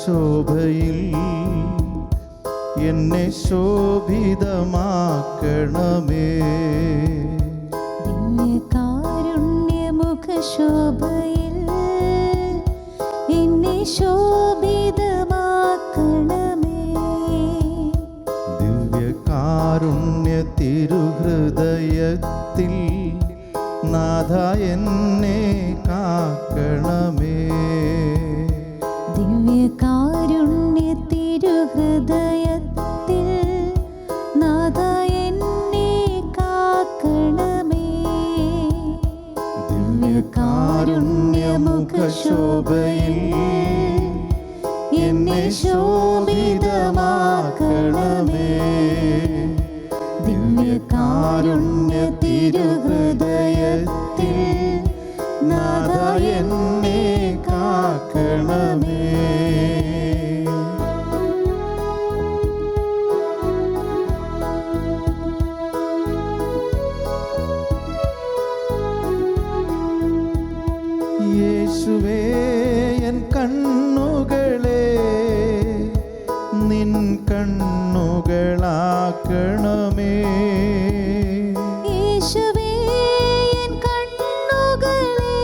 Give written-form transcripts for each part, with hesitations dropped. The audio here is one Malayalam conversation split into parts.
ശോഭയിൽ എന്നെ ശോഭിതമാക്കണമേ. ദിവ്യകാരുണ്യമുഖശോഭയിൽ എന്നെ ശോഭിതമാക്കണമേ. ദിവ്യകാരുണ്യ തിരുഹൃദയത്തിൽ നാഥ എന്നെ കാക്കണമേ. ദിവ്യകാരുണ്യ തിരുഹൃദയത്തിൽ നാഥ എന്നെ കാക്കണമേ. ദിവ്യകാരുണ്യമുഖശോഭയിൽ എന്നെ ശോഭിതമാക്കണമേ. ദിവ്യകാരുണ്യ തിരുഹൃദയത്തിൽ നാഥ എന്നെ കാക്കണമേ. യേശുവേ എൻ കണ്ണുകളെ നിൻ കണ്ണുകളാക്കണമേ. യേശുവേ എൻ കണ്ണുകളെ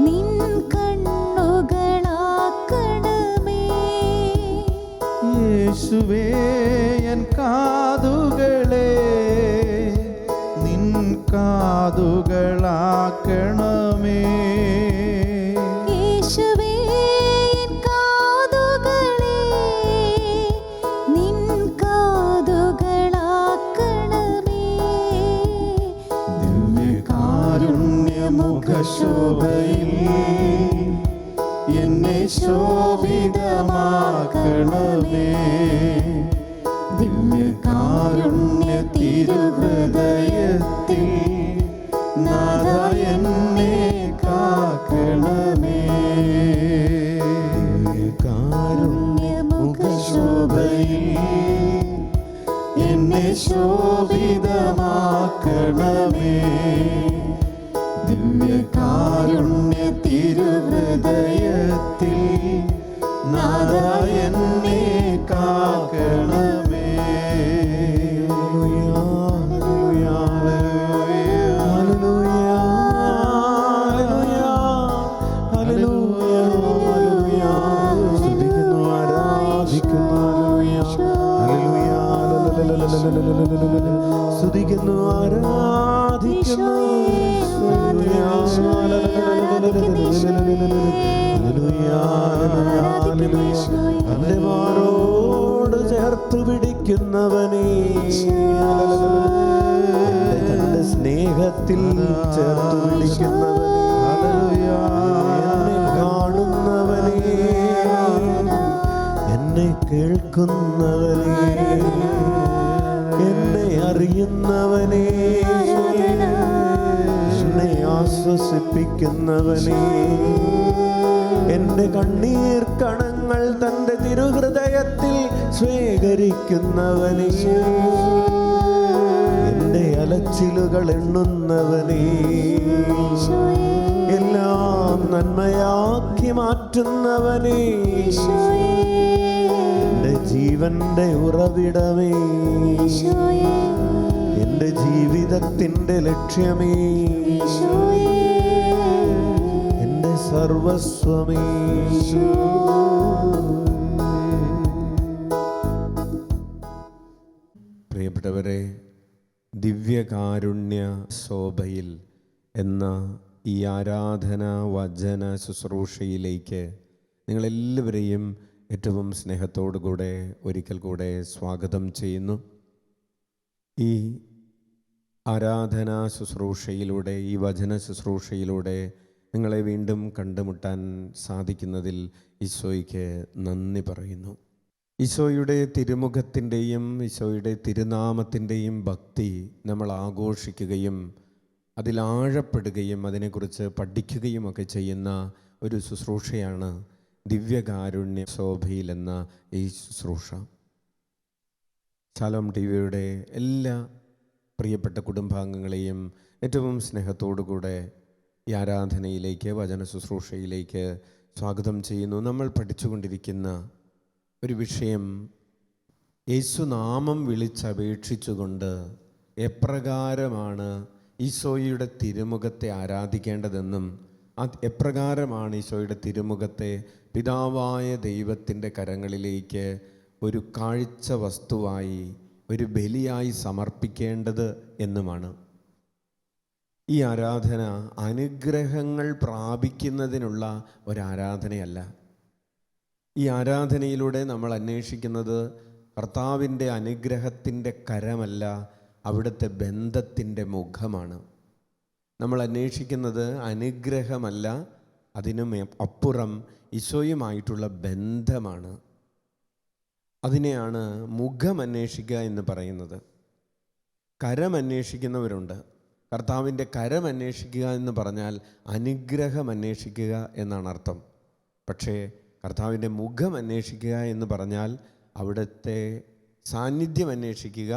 നിൻ കണ്ണുകളാക്കണമേ. യേശുവേ എൻ കാതുകളെ നിൻ കാതുകളാക്കണമേ. യേശുവേ എൻ കാതുകളെ നിൻ കാതുകളാക്കണമേ. ദിവ്യകാരുണ്യമുഖശോഭയിൽ എന്നെ ശോഭിതമാക്കണമേ. ദിവ്യകാരുണ്യ തിരുഹൃദയത്തിൽ നാഥ എന്നെ കാക്കണമേ. ദിവ്യകാരുണ്യമുഖശോഭയിൽ എന്നെ ശോഭിതമാക്കണമേ. ദിവ്യകാരുണ്യ തിരുഹൃദയത്തിൽ നാഥ എന്നെ കാക്കണമേ. സ്തുതിക്കുന്നു, ആരാധിക്കുന്നു. തന്റെ മാറോട് ചേർത്ത് പിടിക്കുന്നവനേ, തന്റെ സ്നേഹത്തിൽ ചേർത്ത് പിടിക്കുന്നവനേ, എന്നെ കാണുന്നവനേ, എന്നെ കേൾക്കുന്നവനേ, എന്നെ അറിയുന്നവനേ, എന്നെ ആശ്വസിപ്പിക്കുന്നവനേ, എന്റെ കണ്ണീർ കണങ്ങൾ തന്റെ തിരുഹൃദയത്തിൽ സ്വീകരിക്കുന്നവനേ, എന്റെ അലച്ചിലുകൾ എണ്ണുന്നവനേ, എല്ലാം നന്മയാക്കി മാറ്റുന്നവനേ, എന്റെ ജീവന്റെ ഉറവിടമേ, എന്റെ ജീവിതത്തിന്റെ ലക്ഷ്യമേ, എന്റെ സർവസ്വമേ. പ്രിയപ്പെട്ടവരെ, ദിവ്യകാരുണ്യ ശോഭയിൽ എന്ന ഈ ആരാധന വചന ശുശ്രൂഷയിലേക്ക് നിങ്ങളെല്ലാവരെയും ഏറ്റവും സ്നേഹത്തോടു കൂടെ ഒരിക്കൽ കൂടെ സ്വാഗതം ചെയ്യുന്നു. ഈ ആരാധനാ ശുശ്രൂഷയിലൂടെ, ഈ വചന ശുശ്രൂഷയിലൂടെ നിങ്ങളെ വീണ്ടും കണ്ടുമുട്ടാൻ സാധിക്കുന്നതിൽ ഈശോയ്ക്ക് നന്ദി പറയുന്നു. ഈശോയുടെ തിരുമുഖത്തിൻ്റെയും ഈശോയുടെ തിരുനാമത്തിൻ്റെയും ഭക്തി നമ്മൾ ആഘോഷിക്കുകയും അതിലാഴപ്പെടുകയും അതിനെക്കുറിച്ച് പഠിക്കുകയും ഒക്കെ ചെയ്യുന്ന ഒരു ശുശ്രൂഷയാണ് ദിവ്യകാരുണ്യ ശോഭയിൽ എന്ന ഈ ശുശ്രൂഷ. ശാലോം ടി വിയുടെ എല്ലാ പ്രിയപ്പെട്ട കുടുംബാംഗങ്ങളെയും ഏറ്റവും സ്നേഹത്തോടുകൂടെ ഈ ആരാധനയിലേക്ക്, വചന ശുശ്രൂഷയിലേക്ക് സ്വാഗതം ചെയ്യുന്നു. നമ്മൾ പഠിച്ചുകൊണ്ടിരിക്കുന്ന ഒരു വിഷയം യേശുനാമം വിളിച്ചപേക്ഷിച്ചുകൊണ്ട് എപ്രകാരമാണ് ഈശോയുടെ തിരുമുഖത്തെ ആരാധിക്കേണ്ടതെന്നും എപ്രകാരമാണ് ഈശോയുടെ തിരുമുഖത്തെ പിതാവായ ദൈവത്തിൻ്റെ കരങ്ങളിലേക്ക് ഒരു കാഴ്ച വസ്തുവായി, ഒരു ബലിയായി സമർപ്പിക്കേണ്ടത് എന്നുമാണ്. ഈ ആരാധന അനുഗ്രഹങ്ങൾ പ്രാപിക്കുന്നതിനുള്ള ഒരാരാധനയല്ല. ഈ ആരാധനയിലൂടെ നമ്മൾ അന്വേഷിക്കുന്നത് കർത്താവിൻ്റെ അനുഗ്രഹത്തിൻ്റെ കരമല്ല, അവിടുത്തെ ബന്ധത്തിൻ്റെ മുഖമാണ്. നമ്മൾ അന്വേഷിക്കുന്നത് അനുഗ്രഹമല്ല, അതിനും അപ്പുറം ഈശോയുമായിട്ടുള്ള ബന്ധമാണ്. അതിനെയാണ് മുഖം അന്വേഷിക്കുക എന്ന് പറയുന്നത്. കരം അന്വേഷിക്കുന്നവരുണ്ട്. കർത്താവിൻ്റെ കരം അന്വേഷിക്കുക എന്ന് പറഞ്ഞാൽ അനുഗ്രഹം അന്വേഷിക്കുക എന്നാണ് അർത്ഥം. പക്ഷേ കർത്താവിൻ്റെ മുഖം അന്വേഷിക്കുക എന്ന് പറഞ്ഞാൽ അവിടുത്തെ സാന്നിധ്യം അന്വേഷിക്കുക,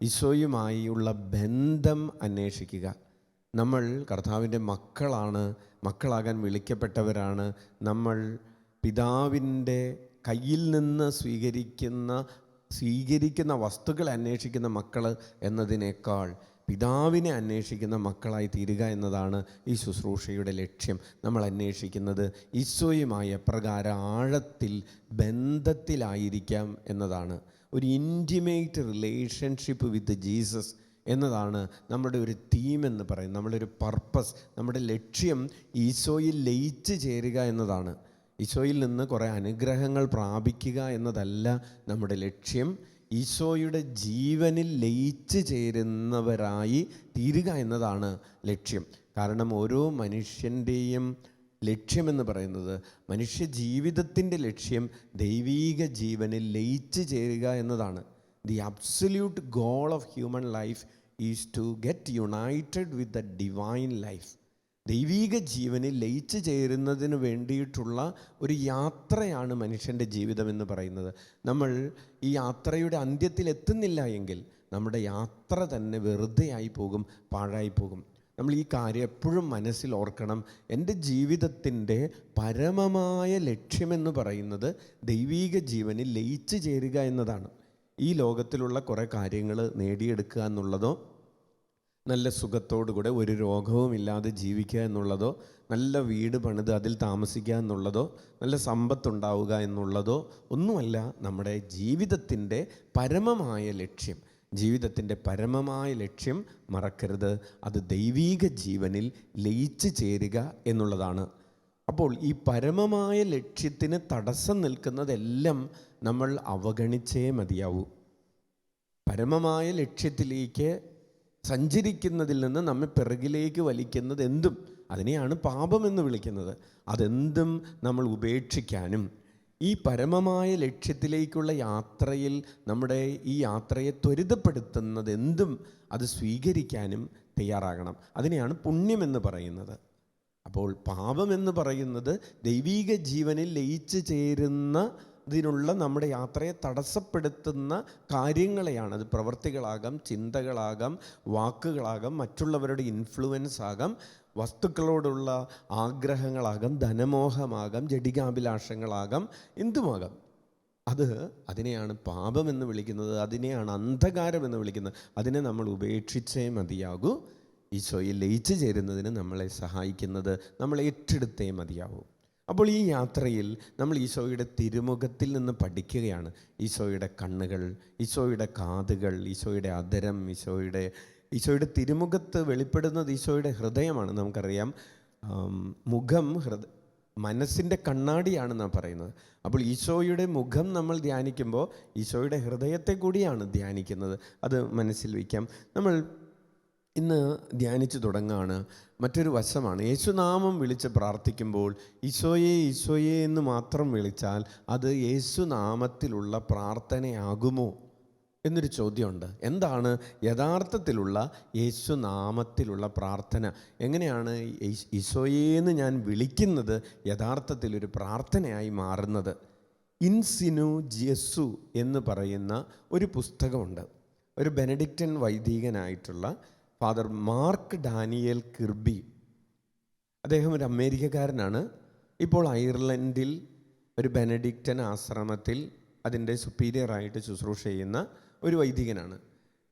ഈശോയുമായുള്ള ബന്ധം അന്വേഷിക്കുക. നമ്മൾ കർത്താവിൻ്റെ മക്കളാകാൻ വിളിക്കപ്പെട്ടവരാണ്. നമ്മൾ പിതാവിൻ്റെ കയ്യിൽ നിന്ന് സ്വീകരിക്കുന്ന വസ്തുക്കളെ അന്വേഷിക്കുന്ന മക്കൾ എന്നതിനേക്കാൾ പിതാവിനെ അന്വേഷിക്കുന്ന മക്കളായി തീരുക എന്നതാണ് ഈ ശുശ്രൂഷയുടെ ലക്ഷ്യം. നമ്മൾ അന്വേഷിക്കുന്നത് ഈശോയുമായി എപ്രകാരം ആഴത്തിൽ ബന്ധത്തിലായിരിക്കാം എന്നതാണ്. ഒരു ഇൻറ്റിമേറ്റ് റിലേഷൻഷിപ്പ് വിത്ത് ജീസസ് എന്നതാണ് നമ്മുടെ ഒരു തീം എന്ന് പറയുന്നത്. നമ്മുടെ ഒരു പർപ്പസ്, നമ്മുടെ ലക്ഷ്യം ഈശോയിൽ ലയിച്ച് ചേരുക എന്നതാണ്. ഈശോയിൽ നിന്ന് കുറേ അനുഗ്രഹങ്ങൾ പ്രാപിക്കുക എന്നതല്ല നമ്മുടെ ലക്ഷ്യം. ഈശോയുടെ ജീവനിൽ ലയിച്ച് ചേരുന്നവരായി തീരുക എന്നതാണ് ലക്ഷ്യം. കാരണം ഓരോ മനുഷ്യൻ്റെയും ലക്ഷ്യമെന്ന് പറയുന്നത്, മനുഷ്യ ജീവിതത്തിൻ്റെ ലക്ഷ്യം ദൈവീക ജീവനിൽ ലയിച്ച് ചേരുക എന്നതാണ്. The absolute goal of human life is to get united with the divine life. ദൈവീക ജീവനിൽ ലയിച്ചു ചേരുന്നതിന് വേണ്ടിയിട്ടുള്ള ഒരു യാത്രയാണ് മനുഷ്യൻ്റെ ജീവിതം എന്ന് പറയുന്നത്. നമ്മൾ ഈ യാത്രയുടെ അന്ത്യത്തിൽ എത്തുന്നില്ല എങ്കിൽ നമ്മുടെ യാത്ര തന്നെ വെറുതെ ആയി പോകും, പാഴായി പോകും. നമ്മൾ ഈ കാര്യം എപ്പോഴും മനസ്സിൽ ഓർക്കണം. എൻ്റെ ജീവിതത്തിൻ്റെ പരമമായ ലക്ഷ്യമെന്ന് പറയുന്നത് ദൈവീക ജീവനിൽ ലയിച്ചു ചേരുക എന്നതാണ്. ഈ ലോകത്തിലുള്ള കുറേ കാര്യങ്ങൾ നേടിയെടുക്കുക എന്നുള്ളതോ, നല്ല സുഖത്തോടുകൂടെ ഒരു രോഗവും ഇല്ലാതെ ജീവിക്കുക എന്നുള്ളതോ, നല്ല വീട് പണിത് അതിൽ താമസിക്കുക എന്നുള്ളതോ, നല്ല സമ്പത്തുണ്ടാവുക എന്നുള്ളതോ ഒന്നുമല്ല നമ്മുടെ ജീവിതത്തിൻ്റെ പരമമായ ലക്ഷ്യം. ജീവിതത്തിൻ്റെ പരമമായ ലക്ഷ്യം മറക്കരുത്, അത് ദൈവീക ജീവനിൽ ലയിച്ചു ചേരുക എന്നുള്ളതാണ്. അപ്പോൾ ഈ പരമമായ ലക്ഷ്യത്തിന് തടസ്സം നിൽക്കുന്നതെല്ലാം നമ്മൾ അവഗണിച്ചേ മതിയാവൂ. പരമമായ ലക്ഷ്യത്തിലേക്ക് സഞ്ചരിക്കുന്നതിൽ നിന്ന് നമ്മെ പിറകിലേക്ക് വലിക്കുന്നത് എന്തും, അതിനെയാണ് പാപമെന്ന് വിളിക്കുന്നത്. അതെന്തും നമ്മൾ ഉപേക്ഷിക്കാനും ഈ പരമമായ ലക്ഷ്യത്തിലേക്കുള്ള യാത്രയിൽ നമ്മുടെ ഈ യാത്രയെ ത്വരിതപ്പെടുത്തുന്നത് എന്തും അത് സ്വീകരിക്കാനും തയ്യാറാകണം. അതിനെയാണ് പുണ്യമെന്ന് പറയുന്നത്. അപ്പോൾ പാപമെന്ന് പറയുന്നത് ദൈവീക ജീവനിൽ ലയിച്ചു ചേരുന്നതിനുള്ള നമ്മുടെ യാത്രയെ തടസ്സപ്പെടുത്തുന്ന കാര്യങ്ങളെയാണ്. അത് പ്രവൃത്തികളാകാം, ചിന്തകളാകാം, വാക്കുകളാകാം, മറ്റുള്ളവരുടെ ഇൻഫ്ലുവൻസ് ആകാം, വസ്തുക്കളോടുള്ള ആഗ്രഹങ്ങളാകാം, ധനമോഹമാകാം, ജഡികാഭിലാഷങ്ങളാകാം, എന്തുമാകാം. അതിനെയാണ് പാപമെന്ന് വിളിക്കുന്നത്, അതിനെയാണ് അന്ധകാരമെന്ന് വിളിക്കുന്നത്. അതിനെ നമ്മൾ ഉപേക്ഷിച്ചേ മതിയാകൂ. ഈശോയിൽ ലയിച്ചു ചേരുന്നതിന് നമ്മളെ സഹായിക്കുന്നത് നമ്മൾ ഏറ്റെടുത്തേ മതിയാവൂ. അപ്പോൾ ഈ യാത്രയിൽ നമ്മൾ ഈശോയുടെ തിരുമുഖത്തിൽ നിന്ന് പഠിക്കുകയാണ്. ഈശോയുടെ കണ്ണുകൾ, ഈശോയുടെ കാതുകൾ, ഈശോയുടെ അധരം, ഈശോയുടെ തിരുമുഖത്ത് വെളിപ്പെടുന്നത് ഈശോയുടെ ഹൃദയമാണ്. നമുക്കറിയാം, മുഖം മനസ്സിൻ്റെ കണ്ണാടിയാണെന്നാണ് പറയുന്നത്. അപ്പോൾ ഈശോയുടെ മുഖം നമ്മൾ ധ്യാനിക്കുമ്പോൾ ഈശോയുടെ ഹൃദയത്തെ കൂടിയാണ് ധ്യാനിക്കുന്നത്. അത് മനസ്സിൽ വയ്ക്കാം. നമ്മൾ ഇന്ന് ധ്യാനിച്ചു തുടങ്ങുകയാണ്. മറ്റൊരു വശമാണ്, യേശുനാമം വിളിച്ച് പ്രാർത്ഥിക്കുമ്പോൾ ഈശോയെ ഈശോയെ എന്ന് മാത്രം വിളിച്ചാൽ അത് യേശുനാമത്തിലുള്ള പ്രാർത്ഥനയാകുമോ എന്നൊരു ചോദ്യമുണ്ട്. എന്താണ് യഥാർത്ഥത്തിലുള്ള യേശുനാമത്തിലുള്ള പ്രാർത്ഥന? എങ്ങനെയാണ് ഈശോയേന്ന് ഞാൻ വിളിക്കുന്നത് യഥാർത്ഥത്തിലൊരു പ്രാർത്ഥനയായി മാറുന്നത്? ഇൻസിനു ജെസു എന്ന് പറയുന്ന ഒരു പുസ്തകമുണ്ട്. ഒരു ബെനഡിക്റ്റൻ വൈദികനായിട്ടുള്ള ഫാദർ മാർക്ക് ഡാനിയൽ കിർബി, അദ്ദേഹം ഒരു അമേരിക്കക്കാരനാണ്. ഇപ്പോൾ അയർലൻഡിൽ ഒരു ബെനഡിക്റ്റൻ ആശ്രമത്തിൽ അതിൻ്റെ സുപ്പീരിയറായിട്ട് ശുശ്രൂഷ ചെയ്യുന്ന ഒരു വൈദികനാണ്.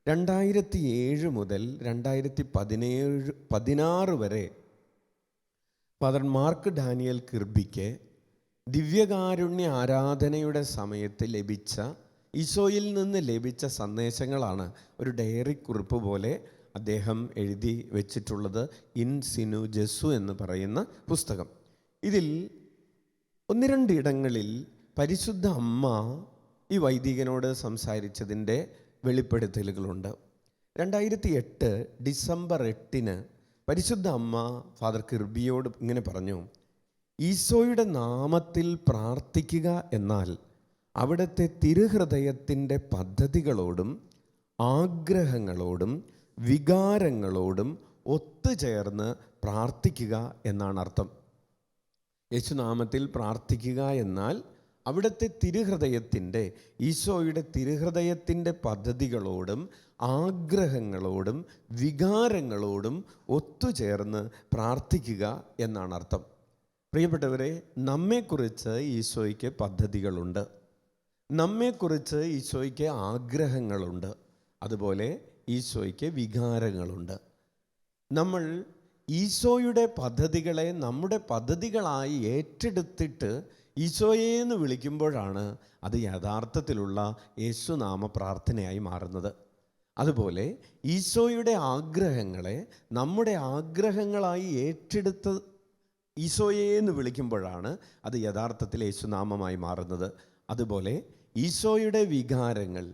2007 മുതൽ 2016 വരെ ഫാദർ മാർക്ക് ഡാനിയൽ കിർബിക്ക് ദിവ്യകാരുണ്യ ആരാധനയുടെ സമയത്ത് ലഭിച്ച ഈശോയിൽ നിന്ന് ലഭിച്ച സന്ദേശങ്ങളാണ് ഒരു ഡയറി കുറിപ്പ് പോലെ അദ്ദേഹം എഴുതി വെച്ചിട്ടുള്ളത്. ഇൻ സിനു ജെസു എന്ന് പറയുന്ന പുസ്തകം. ഇതിൽ 1-2 ഇടങ്ങളിൽ പരിശുദ്ധ അമ്മ ഈ വൈദികനോട് സംസാരിച്ചതിൻ്റെ വെളിപ്പെടുത്തലുകളുണ്ട്. 2008 ഡിസംബർ 8 പരിശുദ്ധ അമ്മ ഫാദർ കിർബിയോട് ഇങ്ങനെ പറഞ്ഞു: ഈശോയുടെ നാമത്തിൽ പ്രാർത്ഥിക്കുക എന്നാൽ അവിടുത്തെ തിരുഹൃദയത്തിൻ്റെ പദ്ധതികളോടും ആഗ്രഹങ്ങളോടും വികാരങ്ങളോടും ഒത്തുചേർന്ന് പ്രാർത്ഥിക്കുക എന്നാണ് അർത്ഥം. യേശുനാമത്തിൽ പ്രാർത്ഥിക്കുക എന്നാൽ അവിടുത്തെ തിരുഹൃദയത്തിൻ്റെ, ഈശോയുടെ തിരുഹൃദയത്തിൻ്റെ പദ്ധതികളോടും ആഗ്രഹങ്ങളോടും വികാരങ്ങളോടും ഒത്തുചേർന്ന് പ്രാർത്ഥിക്കുക എന്നാണ് അർത്ഥം. പ്രിയപ്പെട്ടവരെ, നമ്മെക്കുറിച്ച് ഈശോയ്ക്ക് പദ്ധതികളുണ്ട്, നമ്മെക്കുറിച്ച് ഈശോയ്ക്ക് ആഗ്രഹങ്ങളുണ്ട്, അതുപോലെ ഈശോയ്ക്ക് വികാരങ്ങളുണ്ട്. നമ്മൾ ഈശോയുടെ പദ്ധതികളെ നമ്മുടെ പദ്ധതികളായി ഏറ്റെടുത്തിട്ട് ഈശോയെന്ന് വിളിക്കുമ്പോഴാണ് അത് യഥാർത്ഥത്തിലുള്ള യേശുനാമ പ്രാർത്ഥനയായി മാറുന്നത്. അതുപോലെ ഈശോയുടെ ആഗ്രഹങ്ങളെ നമ്മുടെ ആഗ്രഹങ്ങളായി ഏറ്റെടുത്ത് ഈശോയെന്ന് വിളിക്കുമ്പോഴാണ് അത് യഥാർത്ഥത്തിൽ യേശുനാമമായി മാറുന്നത്. അതുപോലെ ഈശോയുടെ വികാരങ്ങൾ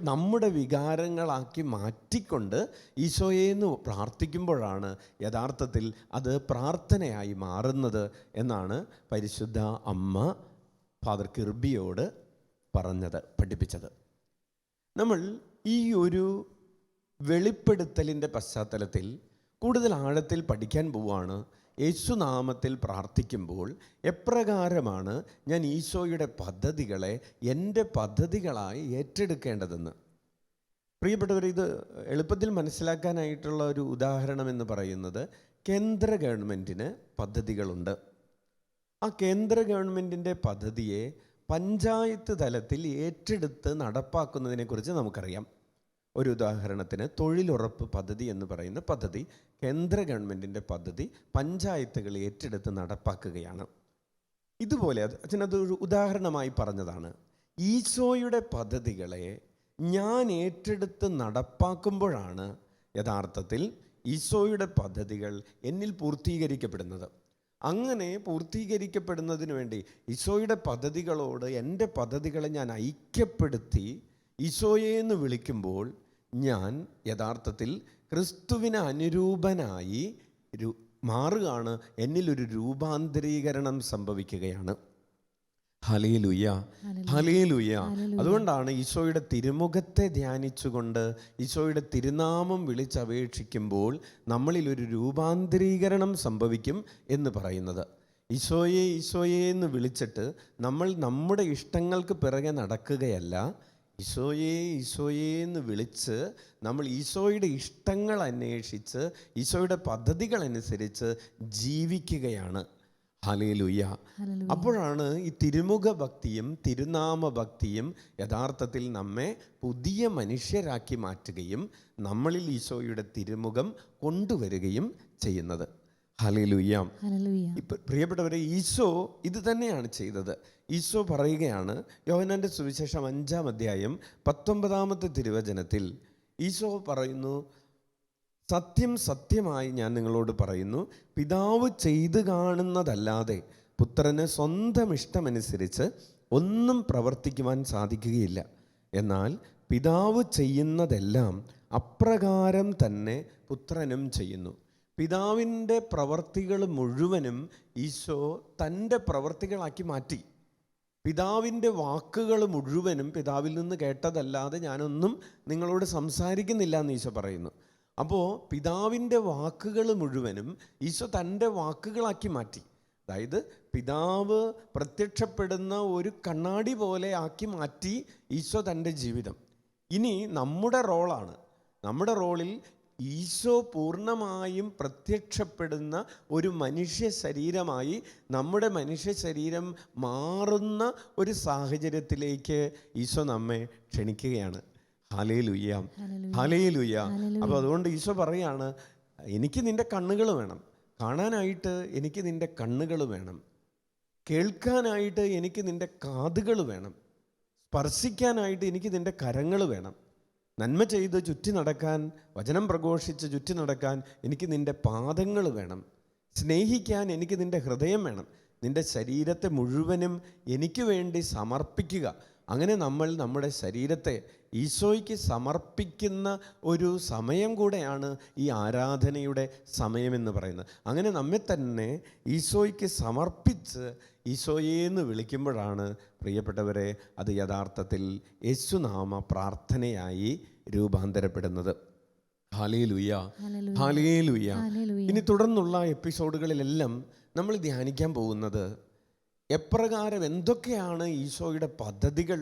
നമ്മുടെ വികാരങ്ങളാക്കി മാറ്റിക്കൊണ്ട് ഈശോയെന്ന് പ്രാർത്ഥിക്കുമ്പോഴാണ് യഥാർത്ഥത്തിൽ അത് പ്രാർത്ഥനയായി മാറുന്നത് എന്നാണ് പരിശുദ്ധ അമ്മ ഫാദർ കിർബിയോട് പഠിപ്പിച്ചത്. നമ്മൾ ഈ ഒരു വെളിപ്പെടുത്തലിൻ്റെ പശ്ചാത്തലത്തിൽ കൂടുതൽ ആഴത്തിൽ പഠിക്കാൻ പോവുകയാണ്. യേശുനാമത്തിൽ പ്രാർത്ഥിക്കുമ്പോൾ എപ്രകാരമാണ് ഞാൻ ഈശോയുടെ പദ്ധതികളെ എൻ്റെ പദ്ധതികളായി ഏറ്റെടുക്കേണ്ടതെന്ന്. പ്രിയപ്പെട്ടവർ, ഇത് എളുപ്പത്തിൽ മനസ്സിലാക്കാനായിട്ടുള്ള ഒരു ഉദാഹരണം എന്ന് പറയുന്നത്, കേന്ദ്ര ഗവൺമെൻറ്റിന് പദ്ധതികളുണ്ട്. ആ കേന്ദ്ര ഗവൺമെൻറ്റിൻ്റെ പദ്ധതിയെ പഞ്ചായത്ത് തലത്തിൽ ഏറ്റെടുത്ത് നടപ്പാക്കുന്നതിനെക്കുറിച്ച് നമുക്കറിയാം. ഒരു ഉദാഹരണത്തിന് തൊഴിലുറപ്പ് പദ്ധതി എന്ന് പറയുന്ന പദ്ധതി, കേന്ദ്ര ഗവൺമെൻറ്റിൻ്റെ പദ്ധതി പഞ്ചായത്തുകൾ ഏറ്റെടുത്ത് നടപ്പാക്കുകയാണ്. ഇതുപോലെ അതൊരു ഉദാഹരണമായി പറഞ്ഞതാണ്. ഈശോയുടെ പദ്ധതികളെ ഞാൻ ഏറ്റെടുത്ത് നടപ്പാക്കുമ്പോഴാണ് യഥാർത്ഥത്തിൽ ഈശോയുടെ പദ്ധതികൾ എന്നിൽ പൂർത്തീകരിക്കപ്പെടുന്നത്. അങ്ങനെ പൂർത്തീകരിക്കപ്പെടുന്നതിന് വേണ്ടി ഈശോയുടെ പദ്ധതികളോട് എൻ്റെ പദ്ധതികളെ ഞാൻ ഐക്യപ്പെടുത്തി ഈശോയെന്ന് വിളിക്കുമ്പോൾ ഞാൻ യഥാർത്ഥത്തിൽ ക്രിസ്തുവിന് അനുരൂപനായി മാറുകയാണ്. എന്നിലൊരു രൂപാന്തരീകരണം സംഭവിക്കുകയാണ്. Hallelujah, hallelujah. അതുകൊണ്ടാണ് ഈശോയുടെ തിരുമുഖത്തെ ധ്യാനിച്ചുകൊണ്ട് ഈശോയുടെ തിരുനാമം വിളിച്ചപേക്ഷിക്കുമ്പോൾ നമ്മളിലൊരു രൂപാന്തരീകരണം സംഭവിക്കും എന്ന് പറയുന്നത്. ഈശോയെ ഈശോയെ എന്ന് വിളിച്ചിട്ട് നമ്മൾ നമ്മുടെ ഇഷ്ടങ്ങൾക്ക് പിറകെ നടക്കുകയല്ല, ഈശോയെ ഈശോയെ എന്ന് വിളിച്ച് നമ്മൾ ഈശോയുടെ ഇഷ്ടങ്ങൾ അന്വേഷിച്ച് ഈശോയുടെ പദ്ധതികൾ അനുസരിച്ച് ജീവിക്കുകയാണ്. ഹല്ലേലൂയ. അപ്പോഴാണ് ഈ തിരുമുഖ ഭക്തിയും തിരുനാമ ഭക്തിയും യഥാർത്ഥത്തിൽ നമ്മെ പുതിയ മനുഷ്യരാക്കി മാറ്റുകയും നമ്മളിൽ ഈശോയുടെ തിരുമുഖം കൊണ്ടുവരികയും ചെയ്യുന്നത്. ഹല്ലേലൂയ. ഇപ്പം പ്രിയപ്പെട്ടവരെ, ഈശോ ഇത് തന്നെയാണ് ചെയ്തത്. ഈശോ പറയുകയാണ്, യോഹന്നാൻ്റെ സുവിശേഷം 5-ാം അധ്യായം 19-ാമത്തെ തിരുവചനത്തിൽ ഈശോ പറയുന്നു, സത്യം സത്യമായി ഞാൻ നിങ്ങളോട് പറയുന്നു, പിതാവ് ചെയ്തു കാണുന്നതല്ലാതെ പുത്രന് സ്വന്തം ഇഷ്ടമനുസരിച്ച് ഒന്നും പ്രവർത്തിക്കുവാൻ സാധിക്കുകയില്ല. എന്നാൽ പിതാവ് ചെയ്യുന്നതെല്ലാം അപ്രകാരം തന്നെ പുത്രനും ചെയ്യുന്നു. പിതാവിൻ്റെ പ്രവർത്തികൾ മുഴുവനും ഈശോ തൻ്റെ പ്രവർത്തികളാക്കി മാറ്റി. പിതാവിൻ്റെ വാക്കുകൾ മുഴുവനും പിതാവിൽ നിന്ന് കേട്ടതല്ലാതെ ഞാനൊന്നും നിങ്ങളോട് സംസാരിക്കുന്നില്ല എന്ന് ഈശോ പറയുന്നു. അപ്പോൾ പിതാവിൻ്റെ വാക്കുകൾ മുഴുവനും ഈശോ തൻ്റെ വാക്കുകളാക്കി മാറ്റി. അതായത് പിതാവ് പ്രത്യക്ഷപ്പെടുന്ന ഒരു കണ്ണാടി പോലെ ആക്കി മാറ്റി ഈശോ തൻ്റെ ജീവിതം. ഇനി നമ്മുടെ റോളാണ്. നമ്മുടെ റോളിൽ ഈശോ പൂർണ്ണമായും പ്രത്യക്ഷപ്പെടുന്ന ഒരു മനുഷ്യ ശരീരമായി നമ്മുടെ മനുഷ്യ ശരീരം മാറുന്ന ഒരു സാഹചര്യത്തിലേക്ക് ഈശോ നമ്മെ ക്ഷണിക്കുകയാണ്. Hallelujah, hallelujah. അപ്പോൾ അതുകൊണ്ട് ഈശോ പറയാണ്, എനിക്ക് നിൻ്റെ കണ്ണുകൾ വേണം, കാണാനായിട്ട് എനിക്ക് നിൻ്റെ കണ്ണുകൾ വേണം, കേൾക്കാനായിട്ട് എനിക്ക് നിൻ്റെ കാതുകൾ വേണം, സ്പർശിക്കാനായിട്ട് എനിക്ക് നിൻ്റെ കരങ്ങൾ വേണം, നന്മ ചെയ്ത് ചുറ്റി നടക്കാൻ, വചനം പ്രഘോഷിച്ച് ചുറ്റി നടക്കാൻ എനിക്ക് നിൻ്റെ പാദങ്ങൾ വേണം, സ്നേഹിക്കാൻ എനിക്ക് നിൻ്റെ ഹൃദയം വേണം, നിൻ്റെ ശരീരത്തെ മുഴുവനും എനിക്ക് വേണ്ടി സമർപ്പിക്കുക. അങ്ങനെ നമ്മൾ നമ്മുടെ ശരീരത്തെ ഈശോയ്ക്ക് സമർപ്പിക്കുന്ന ഒരു സമയം കൂടെയാണ് ഈ ആരാധനയുടെ സമയമെന്ന് പറയുന്നത്. അങ്ങനെ നമ്മെ തന്നെ ഈശോയ്ക്ക് സമർപ്പിച്ച് ഈശോയേന്ന് വിളിക്കുമ്പോഴാണ് പ്രിയപ്പെട്ടവരെ അത് യഥാർത്ഥത്തിൽ യേശുനാമ പ്രാർത്ഥനയായി രൂപാന്തരപ്പെടുന്നത്. Hallelujah, hallelujah. ഇനി തുടർന്നുള്ള എപ്പിസോഡുകളിലെല്ലാം നമ്മൾ ധ്യാനിക്കാൻ പോകുന്നത് എപ്രകാരം, എന്തൊക്കെയാണ് ഈശോയുടെ പദ്ധതികൾ,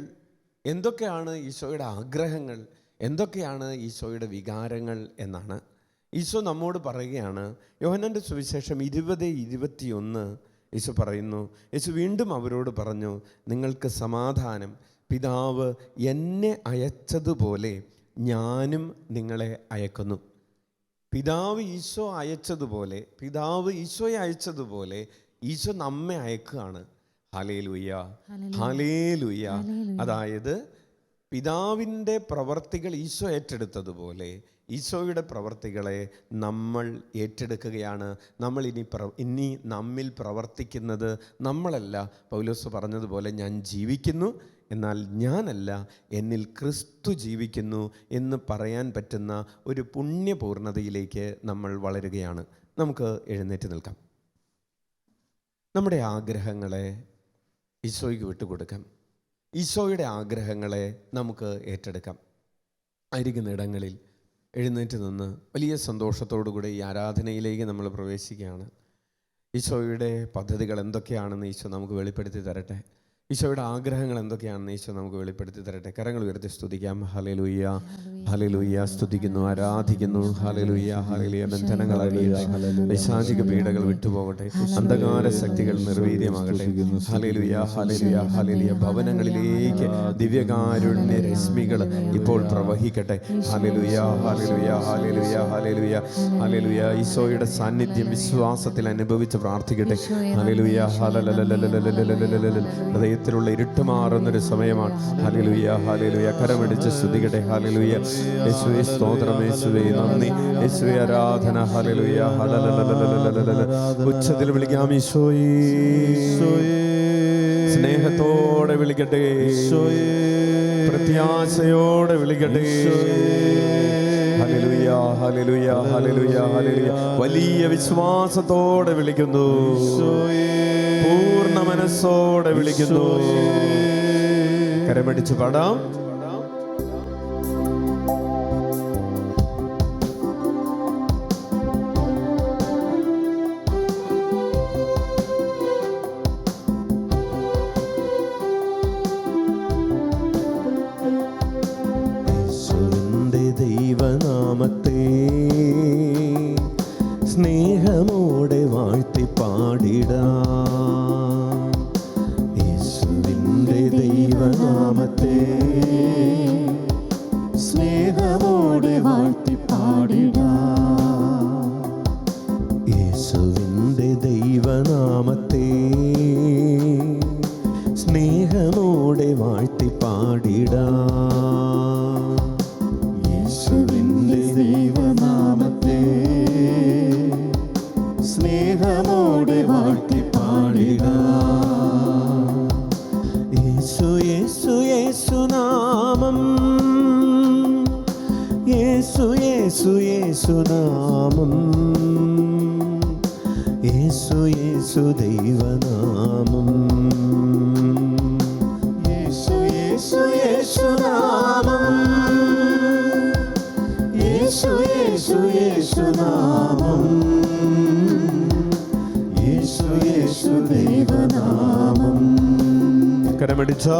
എന്തൊക്കെയാണ് ഈശോയുടെ ആഗ്രഹങ്ങൾ, എന്തൊക്കെയാണ് ഈശോയുടെ വികാരങ്ങൾ എന്നാണ്. ഈശോ നമ്മോട് പറയുകയാണ്, യോഹന്നാൻ്റെ സുവിശേഷം 20:21 ഈശോ പറയുന്നു, യേശു വീണ്ടും അവരോട് പറഞ്ഞു, നിങ്ങൾക്ക് സമാധാനം. പിതാവ് എന്നെ അയച്ചതുപോലെ ഞാനും നിങ്ങളെ അയക്കുന്നു. പിതാവ് ഈശോ അയച്ചതുപോലെ, പിതാവ് ഈശോയെ അയച്ചതുപോലെ ഈശോ നമ്മെ അയക്കുകയാണ്. Hallelujah, hallelujah. അതായത് പിതാവിൻ്റെ പ്രവർത്തികൾ ഈശോ ഏറ്റെടുത്തതുപോലെ ഈശോയുടെ പ്രവർത്തികളെ നമ്മൾ ഏറ്റെടുക്കുകയാണ്. നമ്മൾ ഇനി നമ്മിൽ പ്രവർത്തിക്കുന്നത് നമ്മളല്ല. പൗലോസ് പറഞ്ഞതുപോലെ, ഞാൻ ജീവിക്കുന്നു, എന്നാൽ ഞാനല്ല, എന്നിൽ ക്രിസ്തു ജീവിക്കുന്നു എന്ന് പറയാൻ പറ്റുന്ന ഒരു പുണ്യപൂർണ്ണതയിലേക്ക് നമ്മൾ വളരുകയാണ്. നമുക്ക് എഴുന്നേറ്റ് നിൽക്കാം. നമ്മുടെ ആഗ്രഹങ്ങളെ ഈശോയ്ക്ക് വിട്ടുകൊടുക്കാം. ഈശോയുടെ ആഗ്രഹങ്ങളെ നമുക്ക് ഏറ്റെടുക്കാം. ആയിരിക്കുന്ന ഇടങ്ങളിൽ എഴുന്നേറ്റ് നിന്ന് വലിയ സന്തോഷത്തോടുകൂടി ഈ ആരാധനയിലേക്ക് നമ്മൾ പ്രവേശിക്കുകയാണ്. ഈശോയുടെ പദ്ധതികൾ എന്തൊക്കെയാണെന്ന് ഈശോ നമുക്ക് വെളിപ്പെടുത്തി തരട്ടെ. ഈശോയുടെ ആഗ്രഹങ്ങൾ എന്തൊക്കെയാണെന്ന് ഈശോ നമുക്ക് വെളിപ്പെടുത്തി തരട്ടെ. കരങ്ങൾ ഉയർത്തി സ്തുതിക്കാം. Hallelujah, hallelujah. സ്തുതിക്കുന്നു, ആരാധിക്കുന്നു. Hallelujah, hallelujah. ബന്ധനങ്ങൾ അഴിയട്ടെ, പൈശാചിക പീഡകൾ വിട്ടുപോകട്ടെ, അന്ധകാര ശക്തികൾ നിർവീര്യമാകട്ടെ. Hallelujah, hallelujah, hallelujah. ഭവനങ്ങളിലേക്ക് ദിവ്യകാരുണ്യ രശ്മികൾ ഇപ്പോൾ പ്രവഹിക്കട്ടെ. Hallelujah, hallelujah, hallelujah, hallelujah, hallelujah. ഈശോയുടെ സാന്നിധ്യം വിശ്വാസത്തിൽ അനുഭവിച്ച് പ്രാർത്ഥിക്കട്ടെ. Hallelujah, hallelujah. ഹൃദയത്തിലുള്ള ഇരുട്ട് മാറുന്നൊരു സമയമാണ്. Hallelujah, hallelujah. കരമടിച്ച് സ്തുതിക്കട്ടെ. ഹല്ലേലൂയ. യേശുവേ സ്തോത്രം, യേശുവേ നന്ദി, യേശുവേ ആരാധന. Hallelujah, hallelujah. ഉച്ചത്തിൽ വിളിക്കാം ഈശോയേ, സ്നേഹത്തോടെ വിളിക്കട്ടെ, പ്രത്യാശയോടെ വിളിക്കട്ടെ. Hallelujah, hallelujah, hallelujah, hallelujah. വലിയ വിശ്വാസത്തോടെ വിളിക്കുന്നു, പൂർണ്ണ മനസ്സോടെ വിളിക്കുന്നു. കരമടിച്ച് പാടാം. ദൈവനാമത്തെ സ്നേഹമോടെ വാഴ്ത്തി പാടിടാം. യേശുവിൻ്റെ ദൈവനാമത്തെ സ്നേഹമോടെ വാഴ്ത്തി പാടിടാം. യേശുവിൻ്റെ ദൈവനാമത്തെ സ്നേഹമോടെ വാഴ്ത്തി പാടിടാം. യേശുവിൻ്റെ ദൈവനാമത്തെ സ്നേഹമോടെ വാഴ്ത്തി പാടിടാം. യേശു, യേശു, യേശുനാമം, യേശു, യേശു, യേശുനാമം, യേശു, യേശു ദൈവനാമം. യേശു, യേശു, യേശുനാമം, യേശു, യേശു, യേശുനാമം, യേശു, യേശു ദൈവനാമം. കരമടിച്ചോ.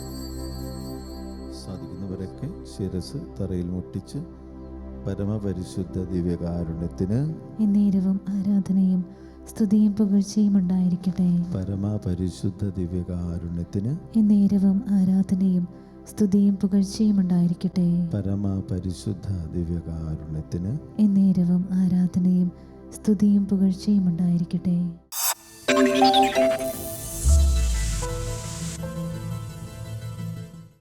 പതുക്കെ ശിരസ് തറയിൽ മുട്ടിച്ച് പരമപരിശുദ്ധ ദിവ്യകാരുണ്യത്തിന് എന്നേരവും ആരാധനയും സ്തുതിയും പുകഴ്ചയും ഉണ്ടായിരിക്കട്ടെ. പരമപരിശുദ്ധ ദിവ്യകാരുണ്യത്തിന് എന്നേരവും ആരാധനയും സ്തുതിയും പുകഴ്ചയും ഉണ്ടായിരിക്കട്ടെ. പരമപരിശുദ്ധ ദിവ്യകാരുണ്യത്തിന് എന്നേരവും ആരാധനയും സ്തുതിയും പുകഴ്ചയും ഉണ്ടായിരിക്കട്ടെ.